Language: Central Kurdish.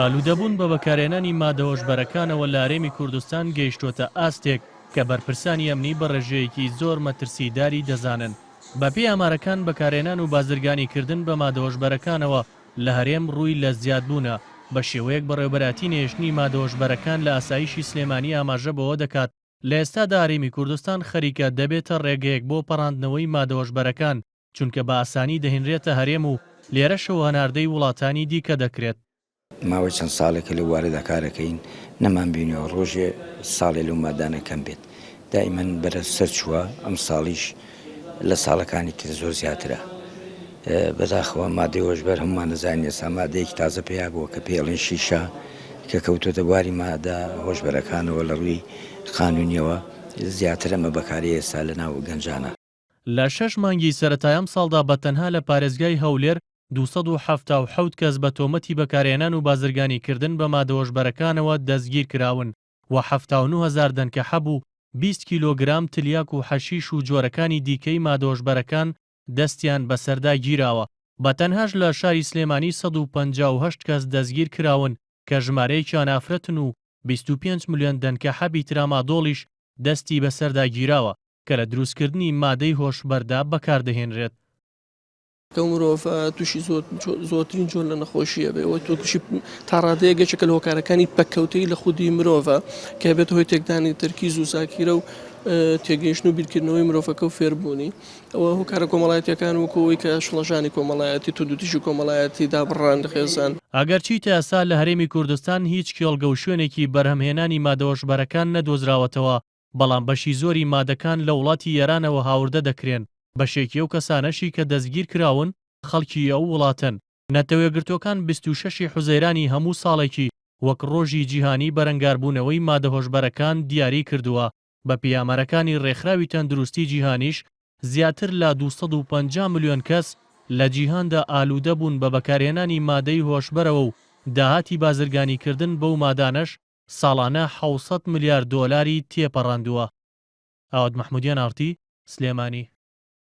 ئالوودەبوون بە بەکارهێنانی مادە هۆشبەرەکانەوە لە هەرێمی کوردستان گەیشتووەتە ئاستێک کە بەرپرسانی ئەمنی بە ڕێژەیەکی زۆر مەترسیداری دەزانن. بەپێی ئامارەکان بەکارهێنان و بازرگانیکردن بە مادە هۆشبەرەکانەوە لە هەرێم ڕووی لە زیادبوونە بە شێوەیەک بەڕێوەبەراتی نێژنی مادە هۆشبەرەکان لە ئاسایشی سلێمانی ئاماژە بەوە دەکات لە ئێستادا هەرێمی کوردستان خەریکە دەبێتە ڕێگەیەک بۆ پەڕاندنەوەی مادە هۆشبەرەکان چونکە بە ئاسانی دەهێنرێتە هەرێم و لێرەشەوە هەناردەی وڵاتانی دیکە دەکرێت. ماوەی چەند ساڵێکە لە واردە کارەکەین نەمان بینیەوە ڕۆژێ ساڵێ لەو مادانەکەم بێت دائیمەن بەرە سەر چووە ئەم ساڵیش لە ساڵەکانی تر زۆر زیاترە بەداخەوە مادەی هۆشبەر هەمومان نەزانین ئێستا مادەیەکی تازە پێیا بووە کە پێڵێن شیشە کە کەوتۆتە بواری مادە هۆشبەرەکانەوە لە ڕووی قانونیەوە زیاتر ئەمە بەکاری ئێستا لە ناو گەنجانە. لە 6 مانگی سەرەتایەم ساڵدا بەتەنها لە پارێزگای هەولێر 277 کەس بە تۆمەتی بەکارهێنان و بازرگانیکردن بە مادە هۆشبەرەکانەوە دەستگیر کراون و 79,000 دەنکە هەبوو 20 کیلۆگرام تلیاک و حەشیش و جۆرەکانی دیکەی مادە هۆشبەرەکان دەستیان بەسەردا گیراوە. بەتەنهاش لە شاری سلێمانی 158 کەس دەستگیر کراون کە ژمارەیەکیان ئافرەتن و 25 ملیۆن دەنکە حەبی ترامادۆڵیش دەستی بەسەردا گیراوە کە لە دروستکردنی مادەی هۆشبەردا بەکاردەهێنرێت. کە مرۆڤ تووشی زۆرترین جۆر لە نەخۆشیە بێەوە تۆ تووشی تا ڕادەیەگەچێکە لە هۆکارەکانی پەککەوتەی لە خودی مرۆڤە کە بێت هۆی تێکدانی تەرکیز و زاکیرە و تێگەیشتن و بیرکردنەوەی مرۆڤەکە و فێربوونی ئەوە هۆکارە کۆمەڵایەتیەکان وەکەوەی کە شڵەژانی کۆمەڵایەتی تو دوتیژی کۆمەڵایەتی دابڕان دەخێزان. ئەگەرچی تا ئێستا لە هەرێمی کوردستان هیچ کێڵگە و شوێنێکی بەرهەمهێنانی مادە هۆشبەرەکان نەدۆزراوەتەوە بەڵام بەشی زۆری مادەکان لە وڵاتی ئێرانەوە هاوردە دەکرێن بەشێکی ئەو کەسانەشی کە دەستگیر کراون خەڵکی ئەو وڵاتن. نەتەوەیەگرتوەکان 26 حوزەیرانی هەموو ساڵێکی وەک ڕۆژی جیهانی بەرەنگاربوونەوەی مادە هۆشبەرەکان دیاری کردووە. بە پیامەرەکانی ڕێکخراوی تەندروستی جیهانیش زیاتر لە 250 ملیۆن کەس لە جیهاندا ئالوودە بوون بە بەکارهێنانی مادەی هۆشبەرەوە و داهاتی بازرگانیکردن بەو مادانەش ساڵانە 600 ملیار دۆلاری تێپەڕاندووە. ئاواد مەحمودیان ئارتی، سلێمانی.